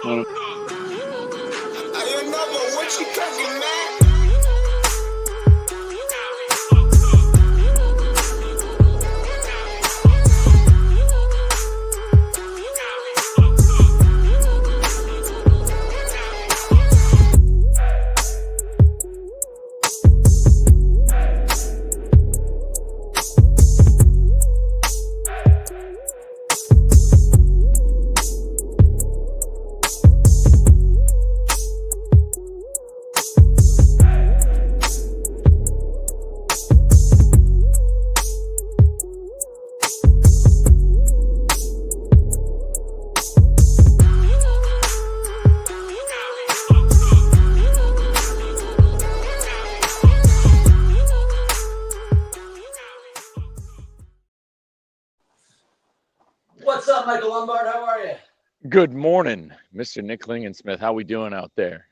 What you cooking, man? What's up, Michael Lombard? How are you? Good morning, Mr. Nick Lingensmith. How we doing out there?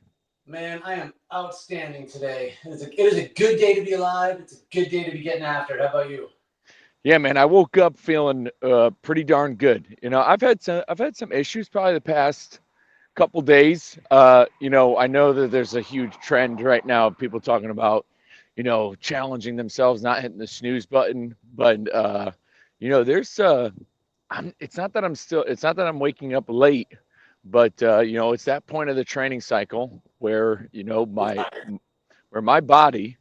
Man, I am outstanding today. It is a good day to be alive. It's a good day to be getting after it. How about you? Yeah, man. I woke up feeling pretty darn good. I've had some issues probably the past couple days. I know that there's a huge trend right now of people talking about, challenging themselves, not hitting the snooze button. But there's it's not that I'm waking up late, but it's that point of the training cycle where my body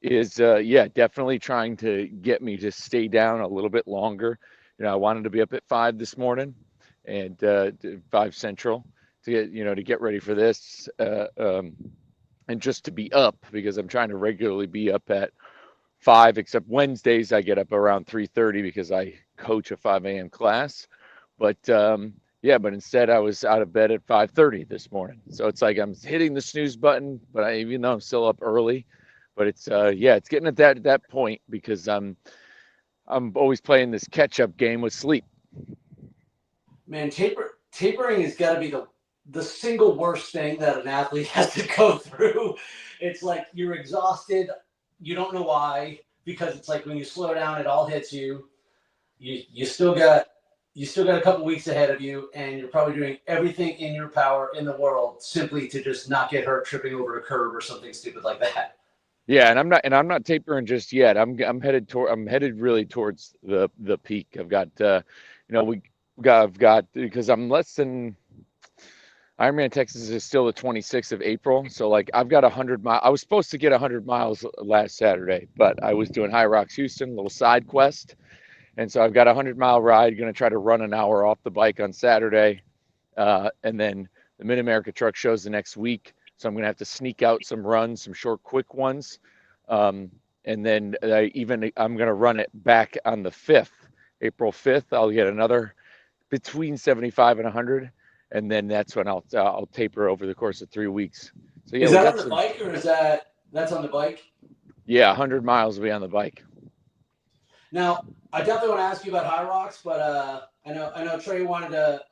is definitely trying to get me to stay down a little bit longer. I wanted to be up at 5 this morning and 5 Central to get ready for this and just to be up because I'm trying to regularly be up at 5, except Wednesdays I get up around 3:30 because I coach a 5 a.m. class. But but instead I was out of bed at 5:30 this morning. So it's like I'm hitting the snooze button, but even though I'm still up early, but it's it's getting at that point because I'm always playing this catch up game with sleep. Man, tapering has got to be the single worst thing that an athlete has to go through. It's like you're exhausted. You don't know why, because it's like when you slow down, it all hits you. You still got a couple weeks ahead of you, and you're probably doing everything in your power in the world simply to just not get hurt tripping over a curb or something stupid like that. Yeah, and I'm not tapering just yet. I'm headed really towards the peak. I've got I've got because I'm less than Ironman Texas is still the 26th of April. So like I've got 100 miles. I was supposed to get 100 miles last Saturday, but I was doing High Rocks Houston, little side quest. And so I've got a 100-mile ride, going to try to run an hour off the bike on Saturday. And then the Mid-America Truck Show's the next week. So I'm going to have to sneak out some runs, some short, quick ones. And then I'm going to run it back on the 5th, April 5th. I'll get another between 75 and 100. And then that's when I'll taper over the course of 3 weeks. So yeah, is that on the bike or that's on the bike? Yeah, 100 miles will be on the bike. Now, I definitely want to ask you about High Rocks, but I know Trey wanted to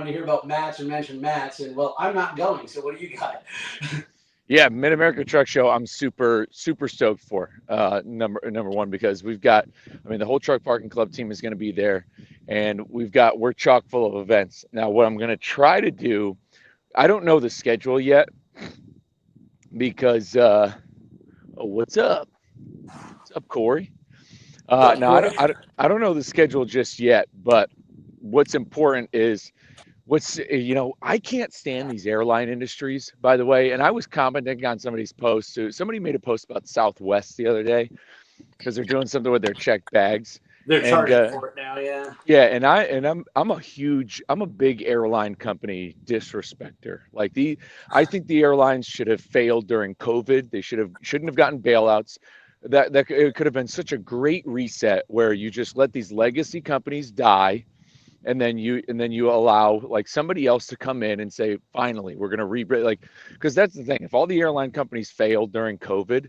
hear about Mats and mention Mats, and well, I'm not going. So what do you got? Yeah, Mid America Truck Show. I'm super stoked for number one because the whole Truck Parking Club team is going to be there, and we're chock full of events. Now, what I'm going to try to do, I don't know the schedule yet because what's up? What's up, Corey? No, I don't know the schedule just yet, but what's important is I can't stand these airline industries, by the way. And I was commenting on somebody's post too. Somebody made a post about Southwest the other day because they're doing something with their checked bags. They're charging for it now, yeah. Yeah, I'm a big airline company disrespecter. I think the airlines should have failed during COVID. They shouldn't have gotten bailouts. That it could have been such a great reset where you just let these legacy companies die, and then you allow like somebody else to come in and say, finally, we're going to rebuild. Because that's the thing. If all the airline companies failed during COVID,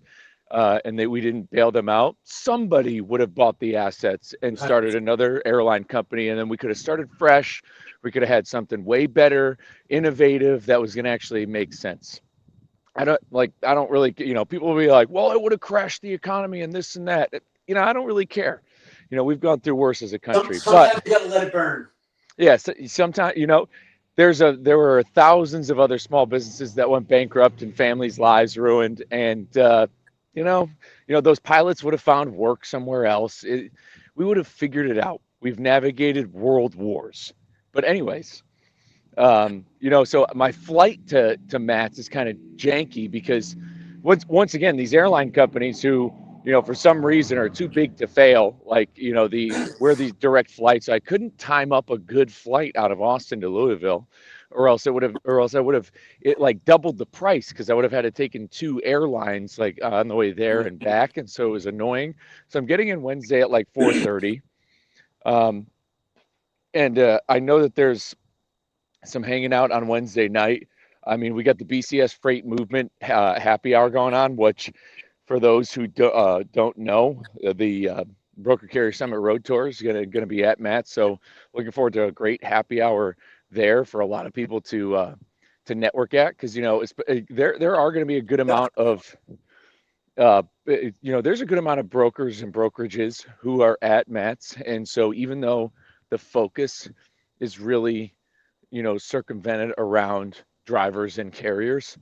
and we didn't bail them out, somebody would have bought the assets and started another airline company, and then we could have started fresh. We could have had something way better, innovative that was going to actually make sense. I don't really, people will be like, well, it would have crashed the economy and this and that. I don't really care. We've gone through worse as a country. Sometimes you got to let it burn. Yeah, sometimes, there were thousands of other small businesses that went bankrupt and families' lives ruined, and you know, those pilots would have found work somewhere else. We would have figured it out. We've navigated world wars. But anyways, so my flight to Matt's is kind of janky because once again, these airline companies who, for some reason are too big to fail, like, these direct flights, I couldn't time up a good flight out of Austin to Louisville, or else I would have it like doubled the price because I would have had to taken two airlines like on the way there and back. And so it was annoying. So I'm getting in Wednesday at like 4:30. And I know that there's some hanging out on Wednesday night. I mean, we got the BCS Freight Movement happy hour going on, which for those who don't know, the Broker Carrier Summit Road Tour is going to be at Matt. So looking forward to a great happy hour there for a lot of people to network at, because there are going to be a good amount of there's a good amount of brokers and brokerages who are at Matt's, and so even though the focus is really circumvented around drivers and carriers,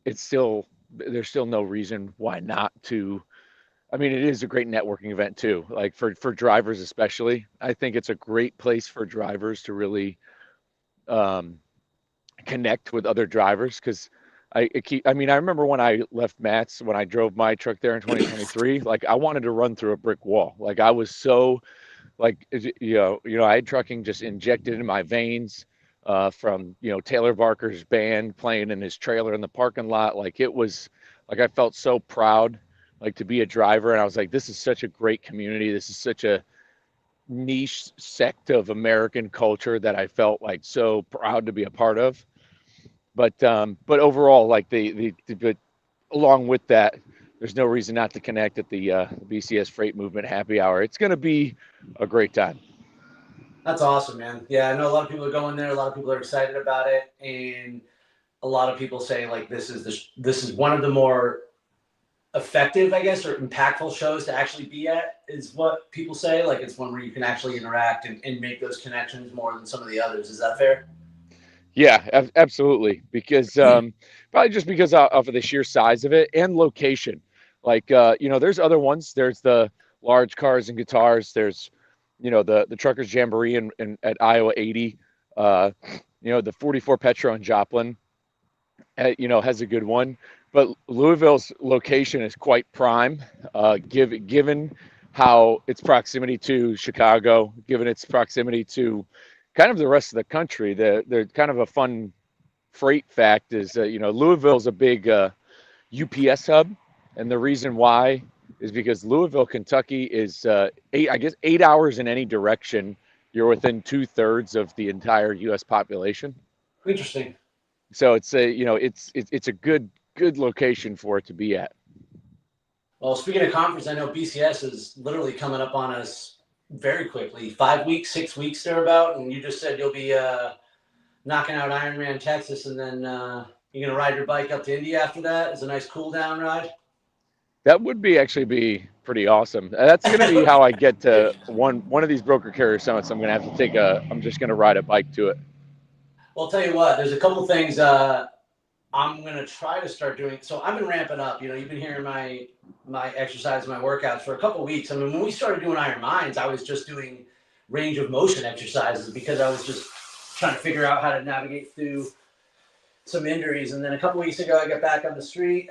it's still there's still no reason why not to. I mean, it is a great networking event too, like for drivers especially. I think it's a great place for drivers to really connect with other drivers, because I remember when I left Matt's, when I drove my truck there in 2023, like I wanted to run through a brick wall. Like I was so like, I had trucking just injected in my veins from, Taylor Barker's band playing in his trailer in the parking lot. Like it was like, I felt so proud, like to be a driver. And I was like, this is such a great community. This is such a niche sect of American culture that I felt like so proud to be a part of. But overall, like but along with that, there's no reason not to connect at the BCS Freight Movement happy hour. It's going to be a great time. That's awesome, man. Yeah, I know a lot of people are going there. A lot of people are excited about it, and a lot of people say like this is one of the more effective, I guess, or impactful shows to actually be at, is what people say. Like it's one where you can actually interact and make those connections more than some of the others. Is that fair? Yeah, absolutely. Because probably just because of the sheer size of it and location. Like, there's other ones. There's the large cars and guitars. There's, the Truckers Jamboree in at Iowa 80. The 44 Petro in Joplin, has a good one. But Louisville's location is quite prime, given how its proximity to Chicago, given its proximity to kind of the rest of the country. They're kind of a fun freight fact is, Louisville's a big UPS hub. And the reason why is because Louisville, Kentucky is 8 hours in any direction. You're within 2/3 of the entire U.S. population. Interesting. So it's a good location for it to be at. Well, speaking of conference, I know BCS is literally coming up on us very quickly. 5 weeks, 6 weeks thereabout, and you just said you'll be knocking out Ironman Texas, and then you're gonna ride your bike up to India after that. It's a nice cool down ride. That would actually be pretty awesome. That's gonna be how I get to one of these broker carrier summits. I'm gonna have to I'm just gonna ride a bike to it. Well, I'll tell you what, there's a couple things I'm going to try to start doing. So I've been ramping up. You've been hearing my exercise, my workouts for a couple of weeks. I mean, when we started doing Iron Minds, I was just doing range of motion exercises because I was just trying to figure out how to navigate through some injuries. And then a couple of weeks ago, I got back on the street,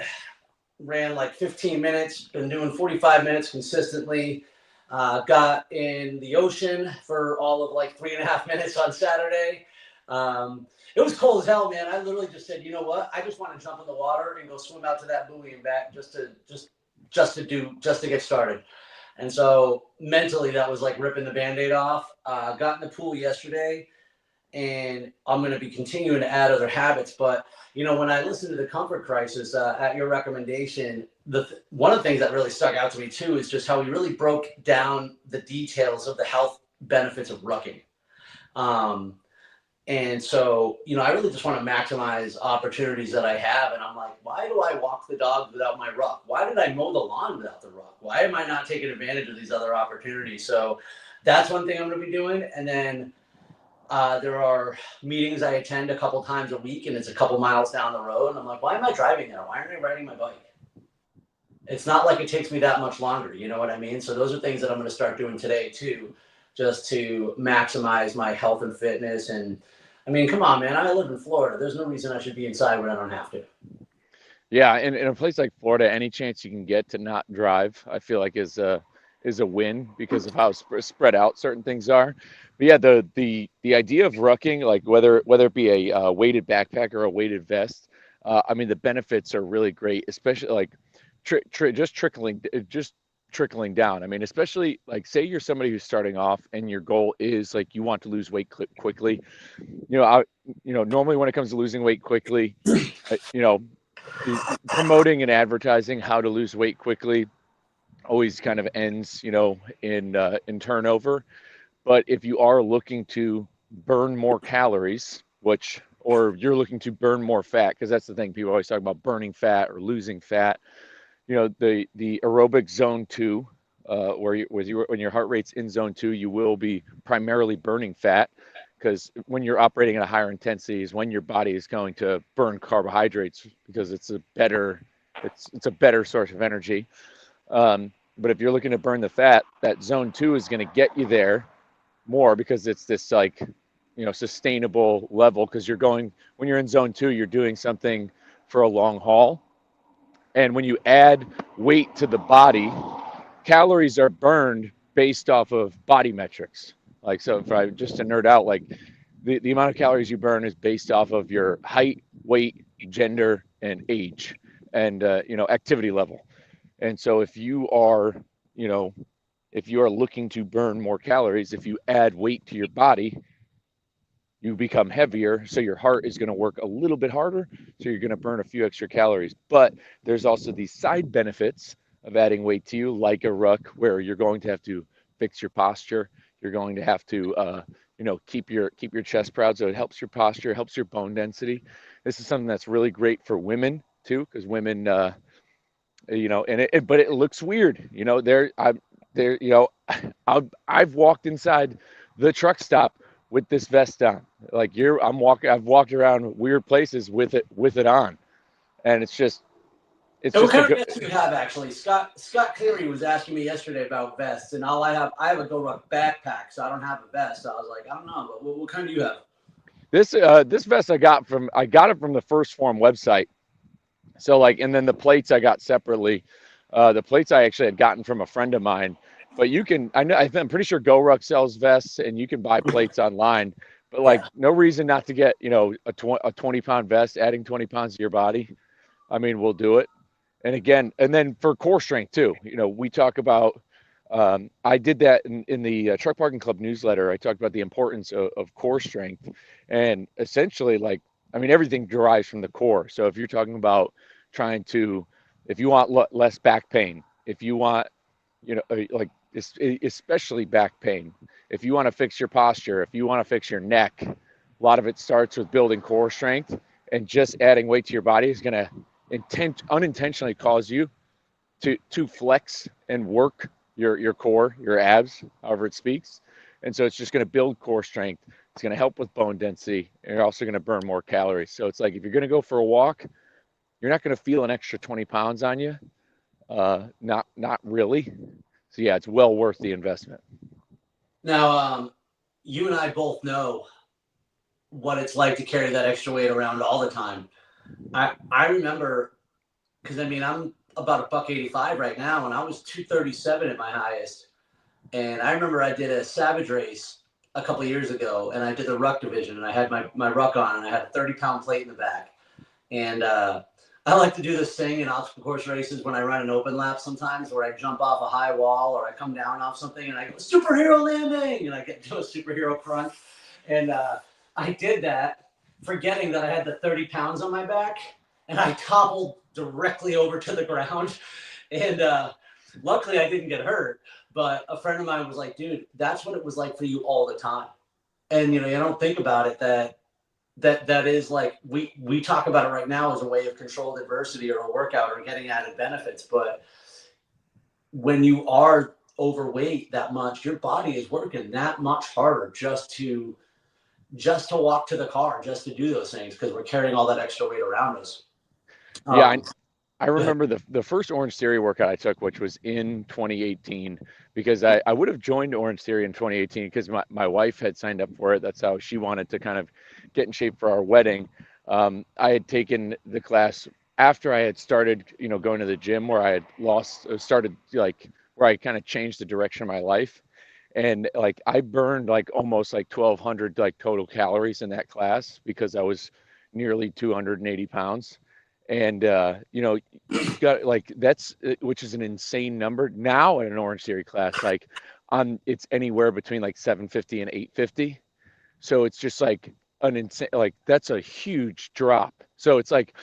ran like 15 minutes, been doing 45 minutes consistently. Got in the ocean for all of like 3.5 minutes on Saturday. It was cold as hell, man. I literally just said, you know what? I just want to jump in the water and go swim out to that buoy and back just to get started. And so mentally that was like ripping the Band-Aid off. Got in the pool yesterday, and I'm going to be continuing to add other habits. But, when I listened to the Comfort Crisis at your recommendation, one of the things that really stuck out to me too is just how we really broke down the details of the health benefits of rucking. And so, I really just want to maximize opportunities that I have. And I'm like, why do I walk the dog without my ruck? Why did I mow the lawn without the ruck? Why am I not taking advantage of these other opportunities? So that's one thing I'm going to be doing. And then There are meetings I attend a couple times a week, and it's a couple miles down the road. And I'm like, why am I driving there? Why aren't I riding my bike? It's not like it takes me that much longer. You know what I mean? So those are things that I'm going to start doing today too, just to maximize my health and fitness. And I mean, come on, man. I live in Florida. There's no reason I should be inside when I don't have to. Yeah, in a place like Florida, any chance you can get to not drive, I feel like is a win because of how spread out certain things are. But yeah, the idea of rucking, like whether it be a weighted backpack or a weighted vest, I mean the benefits are really great, especially like just trickling down. I mean, especially like say you're somebody who's starting off and your goal is like you want to lose weight quickly. You know, normally when it comes to losing weight quickly, you know, promoting and advertising how to lose weight quickly always kind of ends, in turnover. But if you are looking to burn more calories, or you're looking to burn more fat, because that's the thing, people always talk about burning fat or losing fat. The aerobic zone 2, when your heart rate's in zone 2, you will be primarily burning fat, because when you're operating at a higher intensity is when your body is going to burn carbohydrates because it's a better source of energy. But if you're looking to burn the fat, that zone 2 is going to get you there more because it's this like, sustainable level, because when you're in zone 2, you're doing something for a long haul. And when you add weight to the body, calories are burned based off of body metrics. Like, so if I just to nerd out, like the amount of calories you burn is based off of your height, weight, gender, and age, and activity level. And so if you are looking to burn more calories, if you add weight to your body, you become heavier, so your heart is going to work a little bit harder, so you're going to burn a few extra calories. But there's also these side benefits of adding weight to you, like a ruck, where you're going to have to fix your posture. You're going to have to keep your chest proud, so it helps your posture, helps your bone density. This is something that's really great for women too, because women but it looks weird, I've walked inside the truck stop with this vest on. Like I've walked around weird places with it on, and it's just So what kind of vest do you have, actually? Scott Cleary was asking me yesterday about vests, and I have a Go Ruck backpack, so I don't have a vest. So I was like, I don't know, but what kind do you have? This vest I got it from the First Form website. So like, and then the plates I got separately. The plates I actually had gotten from a friend of mine. But I'm pretty sure GoRuck sells vests, and you can buy plates online. But like, no reason not to get a 20-pound vest. Adding 20 pounds to your body, I mean, we'll do it. And then for core strength too. We talk about. I did that in the Truck Parking Club newsletter. I talked about the importance of core strength, and essentially, like, I mean, everything derives from the core. So if you're talking about if you want less back pain, if you want, like especially back pain, if you want to fix your posture, if you want to fix your neck, a lot of it starts with building core strength, and just adding weight to your body is going to unintentionally cause you to flex and work your core, your abs, however it speaks. And so it's just going to build core strength. It's going to help with bone density, and you're also going to burn more calories. So it's like, if you're going to go for a walk, you're not going to feel an extra 20 pounds on you. Not really. So yeah, it's well worth the investment. Now, you and I both know what it's like to carry that extra weight around all the time. I remember, because I mean, I'm about $185 right now, and I was 237 at my highest. And I remember I did a Savage race a couple of years ago, and I did the ruck division, and I had my ruck on, and I had a 30-pound plate in the back. And I like to do this thing in obstacle course races when I run an open lap sometimes, where I jump off a high wall or I come down off something and I go, superhero landing, and I get to a superhero crunch. And I did that, forgetting that I had the 30 pounds on my back, and I toppled directly over to the ground. And luckily I didn't get hurt. But a friend of mine was like, dude, that's what it was like for you all the time. And, you don't think about it, that is like, we talk about it right now as a way of controlled adversity or a workout or getting added benefits. But when you are overweight that much, your body is working that much harder just to just to walk to the car, just to do those things because we're carrying all that extra weight around us. Yeah, Um, I remember the first Orange Theory workout I took, which was in 2018, because I would have joined Orange Theory in 2018 because my wife had signed up for it. That's how she wanted to kind of get in shape for our wedding. I had taken the class after I had started, going to the gym where I had started like where I kind of changed the direction of my life. And like I burned like almost like 1,200 like total calories in that class because I was nearly 280 pounds. And you've got like which is an insane number now in an Orange Theory class. Like it's anywhere between like 750 and 850. So it's just like an insane, like that's a huge drop. So it's like,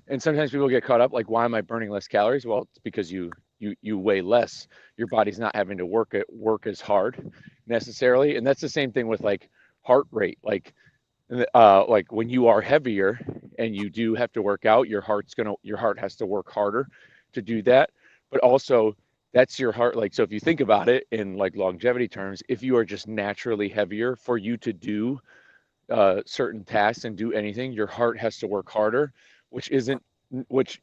and sometimes people get caught up like, why am I burning less calories? Well, it's because you weigh less. Your body's not having to work as hard necessarily. And that's the same thing with like heart rate. Like when you are heavier and you do have to work out, your heart has to work harder to do that. But also that's your heart. Like, so if you think about it in like longevity terms, if you are just naturally heavier, for you to do certain tasks and do anything, your heart has to work harder, which isn't, which,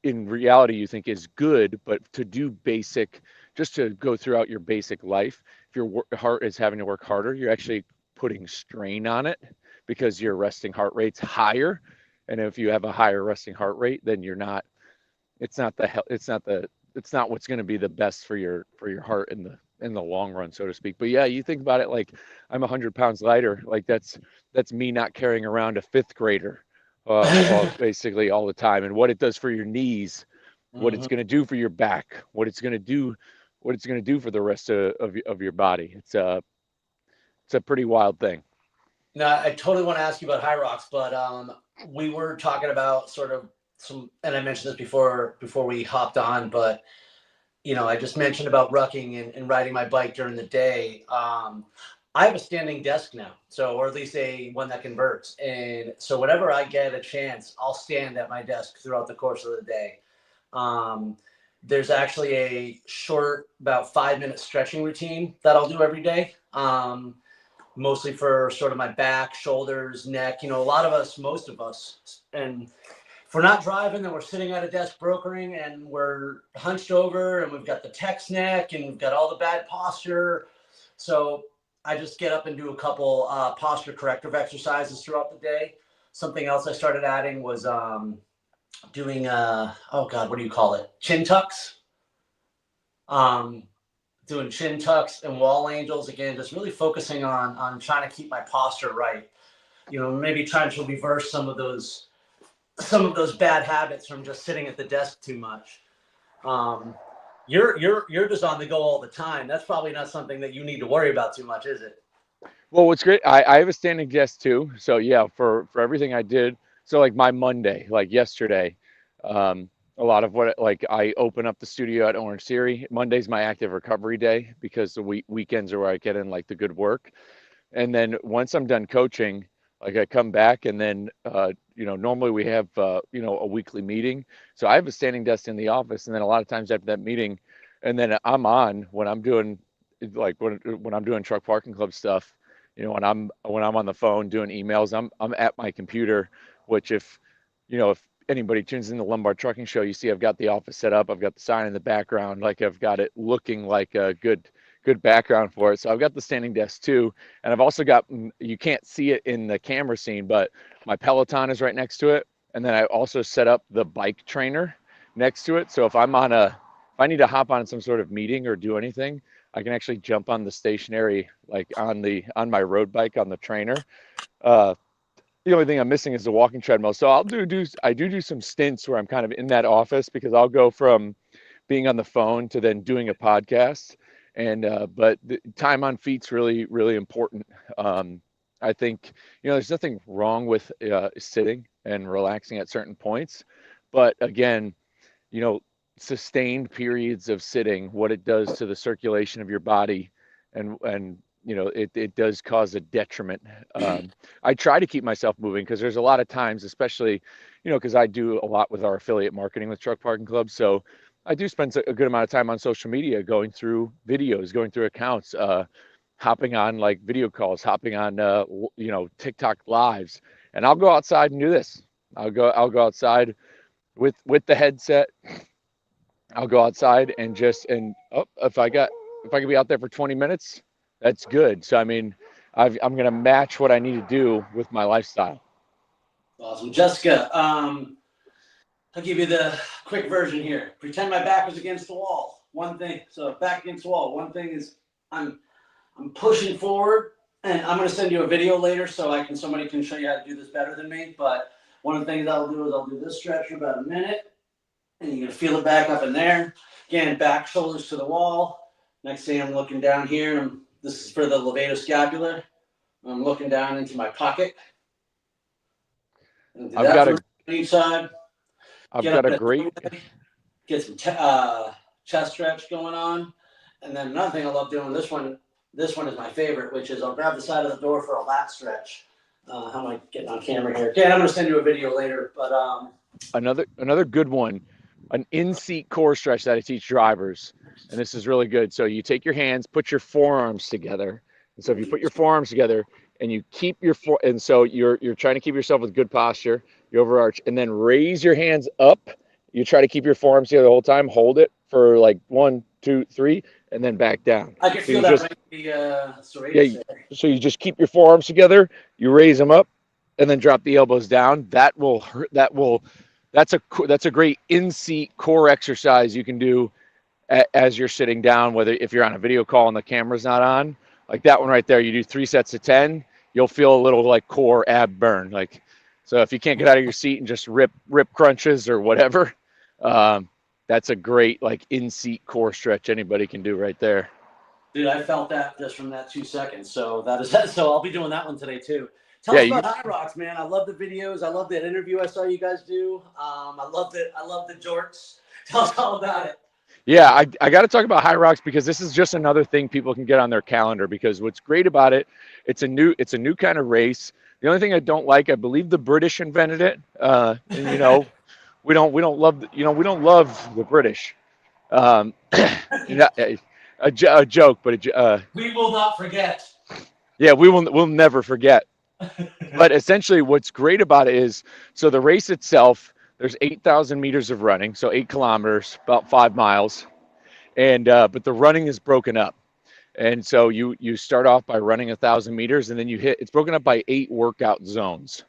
in reality you think is good, but to do basic, just to go throughout your basic life, if your heart is having to work harder, you're actually putting strain on it because your resting heart rate's higher. And if you have a higher resting heart rate, then it's not what's going to be the best for your heart in the long run, so to speak. But yeah, you think about it, like I'm 100 pounds lighter. Like that's me not carrying around a fifth grader, basically all the time, and what it does for your knees, what it's going to do for your back, what it's going to do for the rest of your body. It's a pretty wild thing. Now, I totally want to ask you about High Rocks, but we were talking about sort of and I mentioned this before we hopped on, but I just mentioned about rucking and riding my bike during the day. I have a standing desk now, or at least one that converts, and so whenever I get a chance, I'll stand at my desk throughout the course of the day. There's actually a short, about 5-minute stretching routine that I'll do every day. Mostly for sort of my back, shoulders, neck. Most of us, and if we're not driving, then we're sitting at a desk brokering and we're hunched over and we've got the text neck and we've got all the bad posture. So I just get up and do a couple posture corrective exercises throughout the day. Something else I started adding was doing, what do you call it? Chin tucks. Doing chin tucks and wall angels, again, just really focusing on trying to keep my posture right. Maybe trying to reverse some of those bad habits from just sitting at the desk too much. You're just on the go all the time. That's probably not something that you need to worry about too much, is it? Well, what's great, I have a standing desk too. So yeah, for everything I did. So like my Monday, like yesterday, a lot of what, like I open up the studio at Orange Theory. Monday's my active recovery day because the weekends are where I get in like the good work. And then once I'm done coaching, like I come back and then, normally we have, a weekly meeting. So I have a standing desk in the office. And then a lot of times after that meeting, and then I'm on when I'm doing like when I'm doing truck parking club stuff, when I'm on the phone doing emails, I'm at my computer, which if anybody tunes in the Lombard Trucking Show, you see I've got the office set up. I've got the sign in the background. Like I've got it looking like a good background for it. So I've got the standing desk too. And I've also got, you can't see it in the camera scene, but my Peloton is right next to it. And then I also set up the bike trainer next to it. So if I need to hop on some sort of meeting or do anything, I can actually jump on the stationary, like on my road bike on the trainer. The only thing I'm missing is the walking treadmill. So I do some stints where I'm kind of in that office because I'll go from being on the phone to then doing a podcast. And but the time on feet's really, really important. I think there's nothing wrong with sitting and relaxing at certain points, but again, sustained periods of sitting, what it does to the circulation of your body, and it does cause a detriment. I try to keep myself moving because there's a lot of times, especially, because I do a lot with our affiliate marketing with Truck Parking Club. So I do spend a good amount of time on social media, going through videos, going through accounts, hopping on like video calls, hopping on TikTok lives, and I'll go outside and do this. I'll go outside with the headset. I'll go outside and if I could be out there for 20 minutes, that's good. So I mean, I'm gonna match what I need to do with my lifestyle. Awesome. Jessica, I'll give you the quick version here. Pretend my back was against the wall. One thing, so back against the wall. One thing is I'm pushing forward, and I'm gonna send you a video later somebody can show you how to do this better than me. But one of the things I'll do is I'll do this stretch for about a minute, and you're gonna feel it back up in there. Again, back shoulders to the wall. Next thing I'm looking down here, and this is for the levatoscapular. I'm looking down into my pocket. I've got a each side. great. Get some chest stretch going on, and then another thing I love doing. This one is my favorite, which is I'll grab the side of the door for a lat stretch. How am I getting on camera here? Okay, I'm going to send you a video later, but another good one, an in-seat core stretch that I teach drivers, and this is really good. So you take your hands, put your forearms together, and so if you put your forearms together and you keep and so you're trying to keep yourself with good posture, you overarch, and then raise your hands up. You try to keep your forearms together the whole time. Hold it for like 1, 2, 3, and then back down. I can feel that right in the serratus there. So you just keep your forearms together. You raise them up, and then drop the elbows down. That's a great in-seat core exercise you can do as you're sitting down. Whether if you're on a video call and the camera's not on, like that one right there, you do 3 sets of 10. You'll feel a little like core ab burn. Like, so if you can't get out of your seat and just rip crunches or whatever, that's a great like in-seat core stretch anybody can do right there. Dude, I felt that just from that 2 seconds. So so I'll be doing that one today too. Tell us about Hyrox, man. I love the videos. I love that interview I saw you guys do. I love the jorts. Tell us all about it. Yeah, I got to talk about Hyrox because this is just another thing people can get on their calendar. Because what's great about it, it's a new kind of race. The only thing I don't like, I believe the British invented it. And we don't love the British. A joke, but we will not forget. Yeah, we'll never forget. But essentially, what's great about it is, so the race itself, there's 8,000 meters of running, so 8 kilometers, about 5 miles, and but the running is broken up, and so you start off by running 1,000 meters, and then it's broken up by 8 workout zones.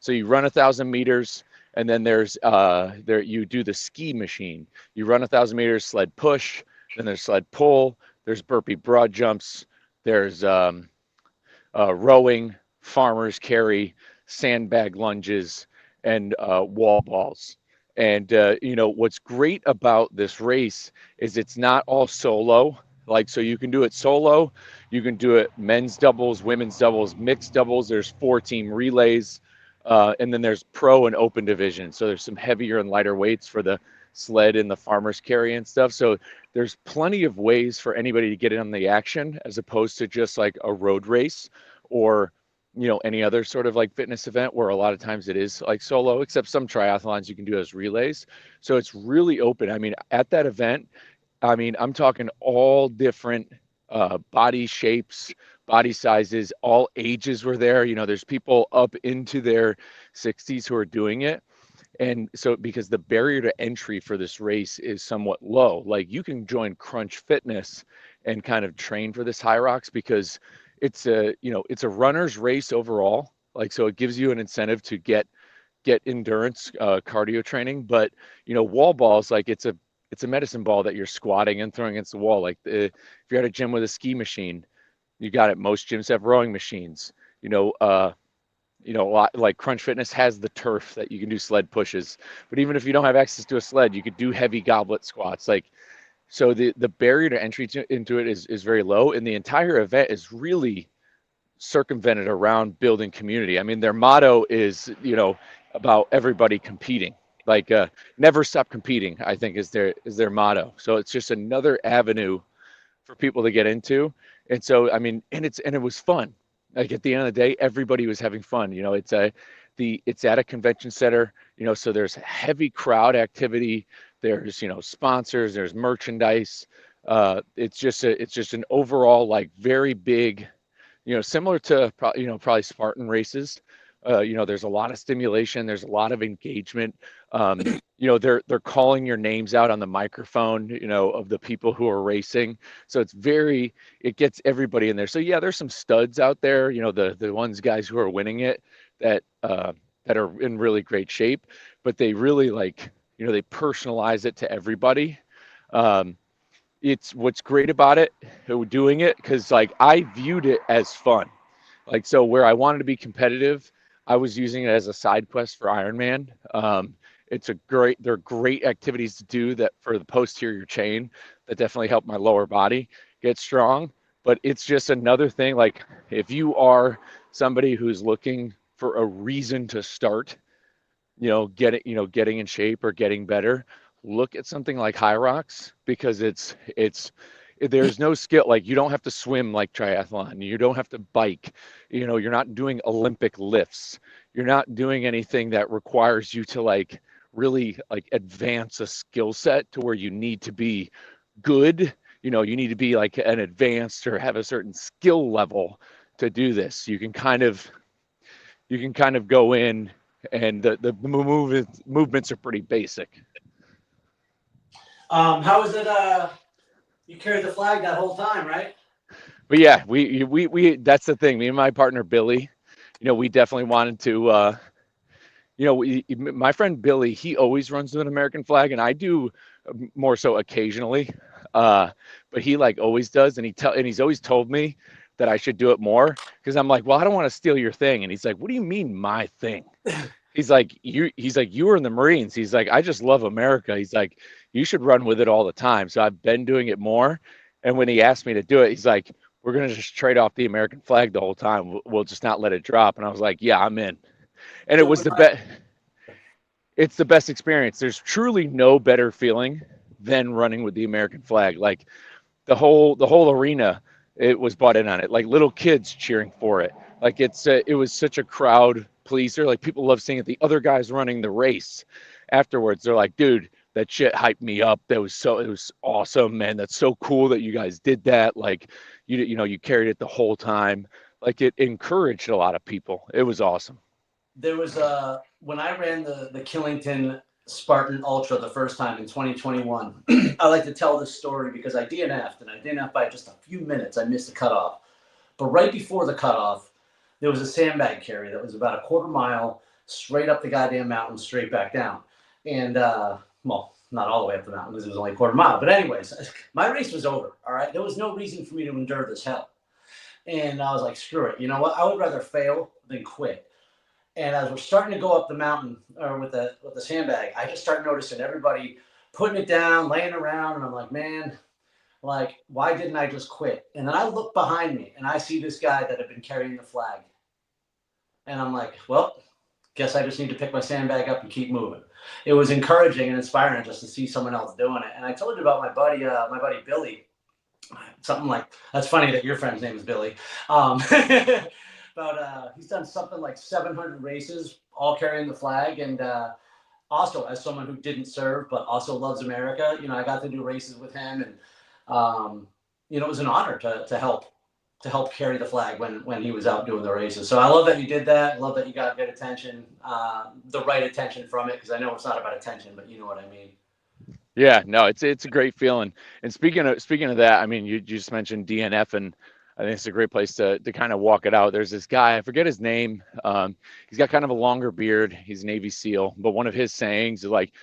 So you run 1,000 meters, and then there's you do the ski machine. You run 1,000 meters, sled push, then there's sled pull, there's burpee broad jumps, there's rowing, farmer's carry, sandbag lunges, and wall balls. And what's great about this race is it's not all solo. Like, so you can do it solo, you can do it men's doubles, women's doubles, mixed doubles. There's 4-team relays, and then there's pro and open division. So there's some heavier and lighter weights for the sled and the farmer's carry and stuff. So there's plenty of ways for anybody to get in on the action, as opposed to just like a road race or any other sort of like fitness event where a lot of times it is like solo, except some triathlons you can do as relays. So it's really open. I mean, at that event, I'm talking all different body shapes, body sizes, all ages were there. There's people up into their 60s who are doing it. And so, because the barrier to entry for this race is somewhat low, like you can join Crunch Fitness and kind of train for this Hyrox, because it's a runner's race overall. Like, so it gives you an incentive to get endurance, cardio training. But, wall balls, like it's a medicine ball that you're squatting and throwing against the wall. Like if you're at a gym with a ski machine, you got it. Most gyms have rowing machines, a lot like Crunch Fitness has the turf that you can do sled pushes. But even if you don't have access to a sled, you could do heavy goblet squats. Like, so the barrier to entry into it is very low, and the entire event is really circumvented around building community. I mean, their motto is, about everybody competing. Like, never stop competing, I think is their motto. So it's just another avenue for people to get into. And so, I mean, and it was fun. Like, at the end of the day, everybody was having fun. It's at a convention center, so there's heavy crowd activity. There's, sponsors, there's merchandise. It's just an overall like very big, similar to probably Spartan races. There's a lot of stimulation, there's a lot of engagement. They're calling your names out on the microphone, of the people who are racing. So it gets everybody in there. So yeah, there's some studs out there, the ones guys who are winning it that that are in really great shape, but they really like, they personalize it to everybody. Um, it's what's great about it, doing it, because like I viewed it as fun. Like, so where I wanted to be competitive, I was using it as a side quest for Ironman. They're great activities to do that for the posterior chain that definitely help my lower body get strong. But it's just another thing. Like, if you are somebody who's looking for a reason to start, getting in shape or getting better, look at something like High Rocks, because there's no skill. Like, you don't have to swim like triathlon. You don't have to bike. You're not doing Olympic lifts. You're not doing anything that requires you to like really like advance a skill set to where you need to be good. You need to be like an advanced or have a certain skill level to do this. You can kind of go in, and the movements are pretty basic. How was it? You carried the flag that whole time, right? But yeah, we that's the thing. Me and my partner Billy, we definitely wanted to. My friend Billy, he always runs with an American flag, and I do more so occasionally. But he like always does, and he's always told me that I should do it more, because I'm like, well, I don't want to steal your thing, and he's like, what do you mean my thing? You were in the Marines. He's like, I just love America. He's like, you should run with it all the time. So I've been doing it more. And when he asked me to do it, he's like, we're gonna just trade off the American flag the whole time. We'll just not let it drop. And I was like, yeah, I'm in. And it So was when the best. It's the best experience. There's truly no better feeling than running with the American flag. Like, the whole arena, it was bought in on it. Like, little kids cheering for it. Like, it was such a crowd pleaser. Like, people love seeing it. The other guys running the race afterwards, they're like, dude, that shit hyped me up. It was awesome, man. That's so cool that you guys did that. Like, you carried it the whole time. Like, it encouraged a lot of people. It was awesome. there was when I ran the Killington Spartan Ultra the first time in 2021. I like to tell this story because I DNF'd, and I DNF'd by just a few minutes. I missed the cutoff. But right before the cutoff, there was a sandbag carry that was about a quarter mile straight up the goddamn mountain, straight back down. And, well, not all the way up the mountain because it was only a quarter mile. But anyways, my race was over, all right? There was no reason for me to endure this hell. And I was like, screw it. You know what? I would rather fail than quit. And as we're starting to go up the mountain with the sandbag, I just start noticing everybody putting it down, laying around. And I'm like, man, like, why didn't I just quit? And then I look behind me and I see this guy that had been carrying the flag. And I'm like, well, guess I just need to pick my sandbag up and keep moving. It was encouraging and inspiring just to see someone else doing it. And I told you about my buddy Billy. Something like, that's funny that your friend's name is Billy. But he's done something like 700 races, all carrying the flag. And also, as someone who didn't serve but also loves America, I got to do races with him, and it was an honor to help carry the flag when he was out doing the races. So I love that you did that. I love that you got good attention, the right attention from it, because I know it's not about attention, but you know what I mean. Yeah, no, it's a great feeling. And speaking of that, I mean, you just mentioned DNF, and I think it's a great place to kind of walk it out. There's this guy, I forget his name. He's got kind of a longer beard. He's a Navy SEAL, but one of his sayings is like,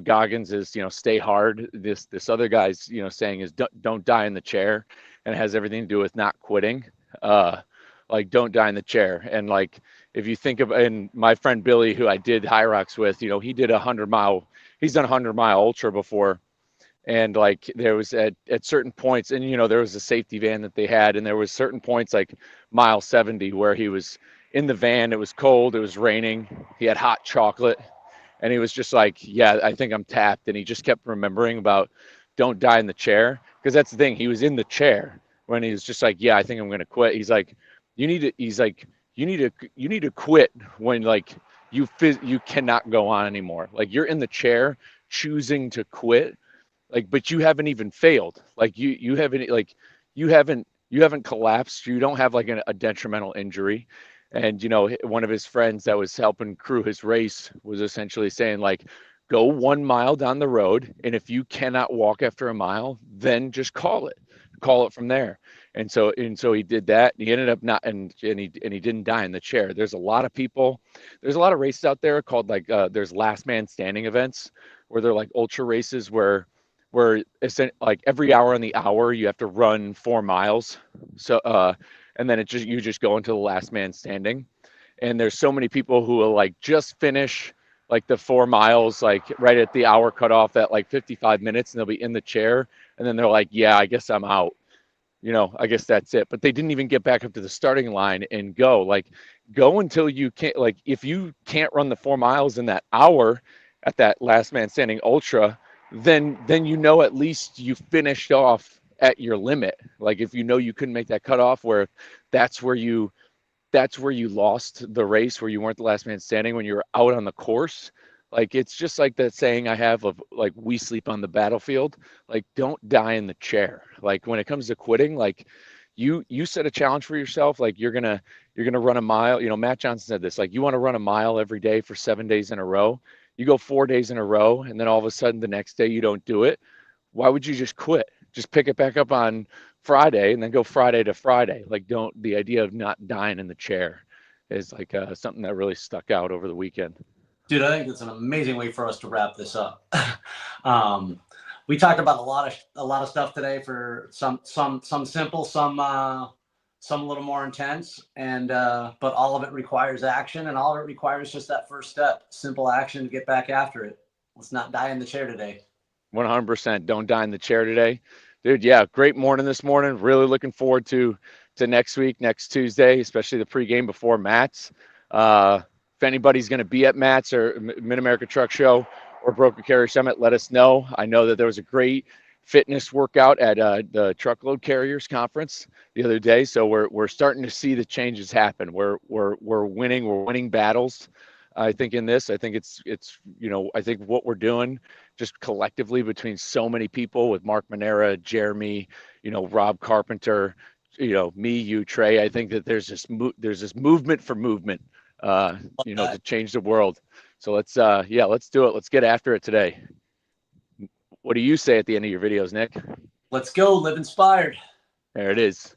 Goggins is, stay hard. This other guy's, saying is don't die in the chair, and it has everything to do with not quitting. Like, don't die in the chair. And like, if you think of, and my friend Billy, who I did High Rocks with, he did he's done a 100-mile ultra before. And like, there was at certain points, and there was a safety van that they had, and there was certain points like mile 70 where he was in the van. It was cold, it was raining, he had hot chocolate, and he was just like, yeah, I think I'm tapped. And he just kept remembering about don't die in the chair, because that's the thing, he was in the chair when he was just like, yeah, I think I'm gonna quit. He's like, you need to quit when like you cannot go on anymore. Like, you're in the chair choosing to quit. like, but you haven't even failed. Like you haven't, like, you haven't collapsed. You don't have like a detrimental injury. And, one of his friends that was helping crew his race was essentially saying, like, go 1 mile down the road. And if you cannot walk after a mile, then just call it from there. And so he did that. And he ended up not, and he didn't die in the chair. There's a lot of people, there's a lot of races out there called like, there's last man standing events where they're like ultra races where it's like every hour on the hour you have to run 4 miles. So and then you just go into the last man standing. And there's so many people who will like just finish like the 4 miles like right at the hour cutoff at like 55 minutes, and they'll be in the chair, and then they're like, yeah, I guess I'm out. I guess that's it. But they didn't even get back up to the starting line and go. Like, go until you can't. Like, if you can't run the 4 miles in that hour at that last man standing ultra, then at least you finished off at your limit. Like, if you couldn't make that cutoff, where that's where you lost the race, where you weren't the last man standing when you were out on the course. Like, it's just like that saying I have of like, we sleep on the battlefield. Like, don't die in the chair. Like, when it comes to quitting, like, you set a challenge for yourself. Like, you're gonna run a mile. Matt Johnson said this, like, you want to run a mile every day for 7 days in a row. You go 4 days in a row, and then all of a sudden the next day you don't do it. Why would you just quit? Just pick it back up on Friday and then go Friday to Friday. Like, the idea of not dying in the chair is like something that really stuck out over the weekend. Dude, I think that's an amazing way for us to wrap this up. We talked about a lot of stuff today, for some simple, some a little more intense, and but all of it requires action, and all of it requires just that first step, simple action to get back after it. Let's not die in the chair today. 100%. Don't die in the chair today, dude. Yeah, great morning this morning. Really looking forward to next week, next Tuesday, especially the pregame before Matt's. If anybody's going to be at Matt's or Mid-America Truck Show or Broker Carrier Summit, let us know. I know that there was a great fitness workout at the Truckload Carriers Conference the other day, so we're starting to see the changes happen. We're winning battles. I think in this, I think it's I think what we're doing just collectively between so many people, with Mark Manera, Jeremy, Rob Carpenter, me, you, Trey. I think that there's this movement for movement. To change the world. So let's do it. Let's get after it today. What do you say at the end of your videos, Nick? Let's go. Live inspired. There it is.